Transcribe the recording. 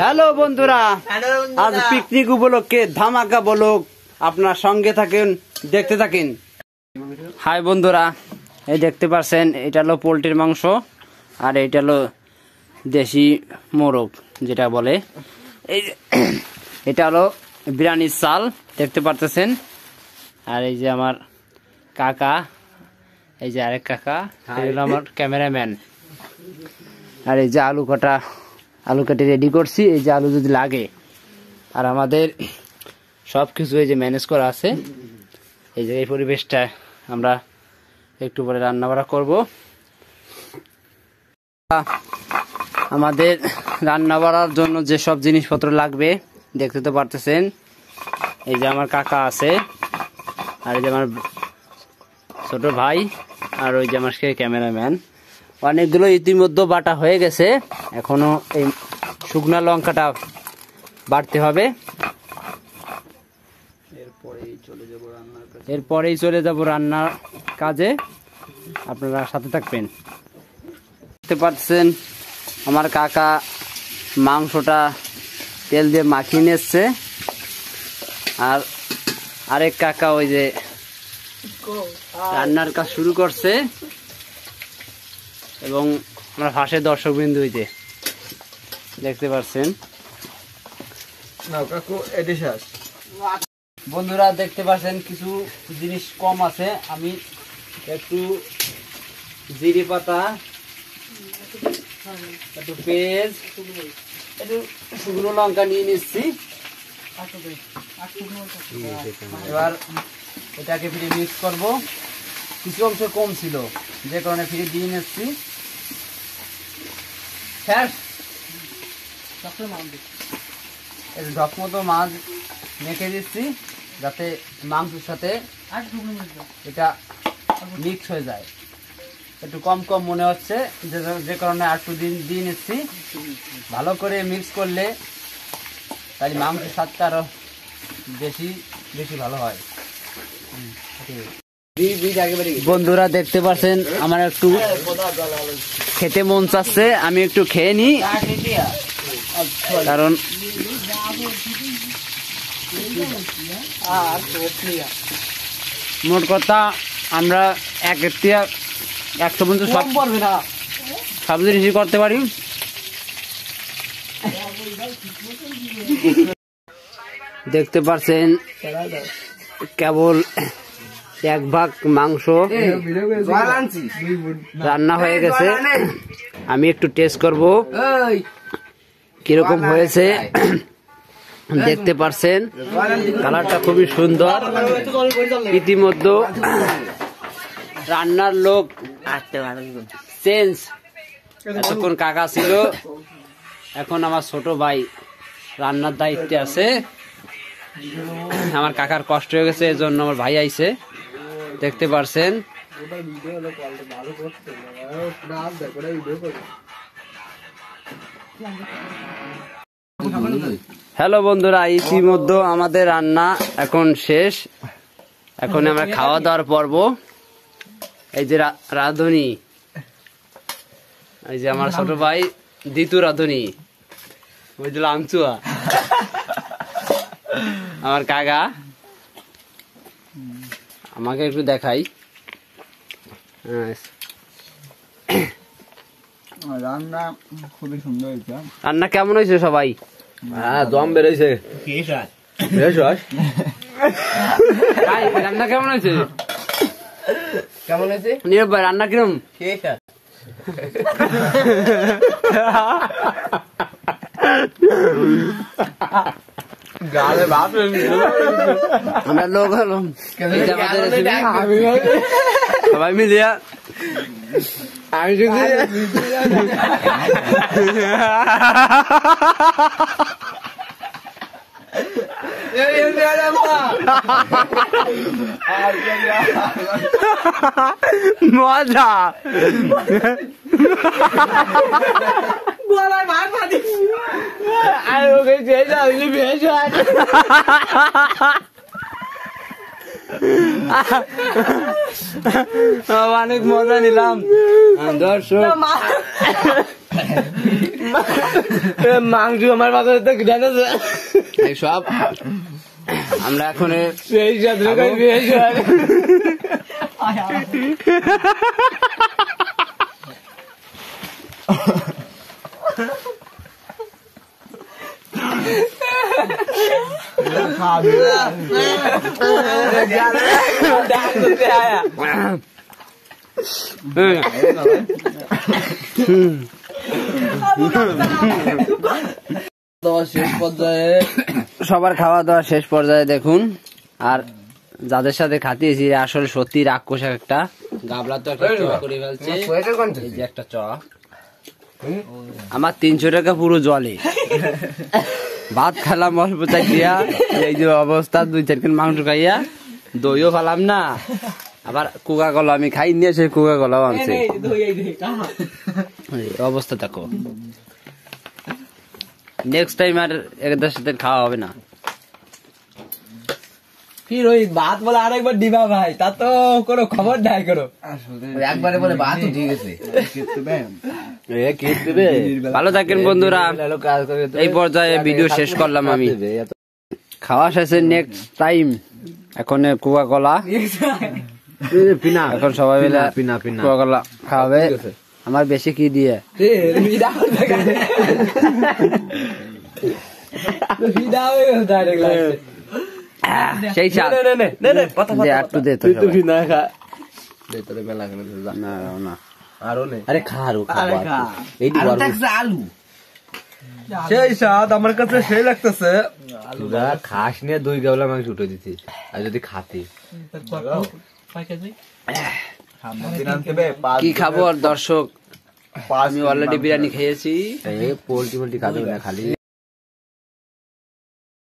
Hello বন্ধুরা, আজ picnic উপলক্ষে ধামাকা ব্লগ আপনার সঙ্গে থাকেন, দেখতে থাকেন। হাই বন্ধুরা, এই দেখতে পাচ্ছেন এটা হলো পোল্ট্রির মাংস আর এটা হলো দেশি মোরগ যেটা বলে। এই এটা হলো বিরিয়ানির চাল দেখতে পারতেছেন। আর এই যে আমার কাকা, এই যে আরেক কাকা, এগুলো আমার ক্যামেরাম্যান। আর এই যে আলু কেটে রেডি করছি, এই যে আলু যদি লাগে। আর আমাদের সব কিছু এই যে ম্যানেজ করা আছে। এই যে এই পরিবেশটা আমরা একটু পরে রান্না বাড়া করবো। আমাদের রান্না বাড়ার জন্য যে সব জিনিসপত্র লাগবে দেখতে তো পারতেছেন। এই যে আমার কাকা আছে, আর এই যে আমার ছোট ভাই, আর ওই যে আমার ক্যামেরাম্যান। অনেকগুলো ইতিমধ্যে বাটা হয়ে গেছে, এখনো এই শুকনা লঙ্কাটা বাটতে হবে। এরপরেই চলে যাব রান্নার কাজে, আপনারা সাথে থাকবেন। দেখতে পাচ্ছেন আমার কাকা মাংসটা তেল দিয়ে মাখিয়ে নিচ্ছে, আর আরেক কাকা ওই যে রান্নার কাজ শুরু করছে। এবং আমরা পাশে দর্শক বিন্দু হইতে দেখতে পাচ্ছেন। বন্ধুরা দেখতে পাচ্ছেন কিছু জিনিস কম আছে, আমি একটু জিরে পাতা, একটু পেঁয়াজ, একটু শুকনো লঙ্কা নিয়ে নিচ্ছি। এবার এটাকে ফিরে মিক্স করবো। কিছু অংশ কম ছিল যে কারণে ফিরে দিয়ে নিচ্ছি। ঢক মতো মাছ মেখে দিচ্ছি যাতে মাংসের সাথে এটা মিক্স হয়ে যায়। একটু কম কম মনে হচ্ছে, যে কারণে আর একটু দিয়ে নিচ্ছি। ভালো করে মিক্স করলে তাহলে মাংসের স্বাদটা আরো বেশি বেশি ভালো হয়। বন্ধুরা দেখতে পাচ্ছেন আমার একটু খেতে মন চাচ্ছে, আমি একটু খেয়ে নিই। কারণ মোট কথা আমরা 100 পর্যন্ত সব জিনিসই করতে পারি। দেখতে পাচ্ছেন কেবল 1 ভাগ মাংস রান্না হয়ে গেছে। আমি একটু টেস্ট করব কিরকম হয়েছে। দেখতে পাচ্ছেন কালারটা খুবই সুন্দর। ইতিমধ্যে রান্নার লোক চেঞ্জ। এতক্ষণ কাকা ছিল, এখন আমার ছোট ভাই রান্নার দায়িত্বে আছে। আমার কাকার কষ্ট হয়ে গেছে, এই জন্য আমার ভাই আইছে। দেখতে পারছেন হ্যালো বন্ধুরা, ইতিমধ্যে আমাদের রান্না এখন শেষ। এখন আমরা খাওয়া দাওয়ার পর্ব। এই যে রাঁধুনি, এই যে আমার ছোট ভাই দ্বিতীয় রাঁধুনি, বুঝলাম আমচুয়া আমার কাকা। আমাকে একটু দেখাই। রান্না খুবই সুন্দর হয়েছে। রান্না কেমন হয়েছে সবাই? দম বেরোইছে। রান্না কেমন হয়েছে? কেমন হয়েছে নীরব ভাই, রান্না কিরম? আমরা লোক হলো সবাই মিলিয়া আমি মজা অনেক মজা নিলাম দর্শক। মাংস আমার বাজারে তো জানা যায় এই সব আমরা এখন এই সাথে সবার খাওয়া দাওয়া শেষ পর্যায়ে দেখুন। আর যাদের সাথে খাতিয়েছি আসলে সত্যি রাক্ষস একটা গাবলা তো একটা চ করে ফেলছে। এই যে একটা চ আমার 300 টাকা পুরো জলে ভাত খেলাম অল্প চাইয়া, এই যে অবস্থা 2-4 কিলো মাংস খাইয়া দইও ফেলাম না, আবার কোকা কলা আমি খাই নিয়ে সেই কোকা কলাও আনছে। অবস্থা দেখো, নেক্সট টাইম আর এদের সাথে খাওয়া হবে না। ফির ওই ভাত বলে আরেকবার দিবা ভাই, তা তো কোনো খবর নাই করো। একবারে বলে ভাত ঠিক আছে। ভালো থাকেন বন্ধুরা, এই পর্যায়ে ভিডিও শেষ করলাম আমি। খাওয়া শেষে নেক্সট টাইম এখন কোকা কলা, এখন সবাই মিলে কোকা কলা খাওয়াবে। আমার বেশি কি দিয়ে সেই একটু দে তো না আরে খা আলু সেই স্বাদ আমার কাছে সেই লাগতেছে। খাস নিয়ে 2 গাবলা মাংস উঠে দিতি, আর যদি খাতি কি খাবো। আর দর্শক, আমি অলরেডি বিরিয়ানি খেয়েছি। পোল্ট্রি খাবে না খালি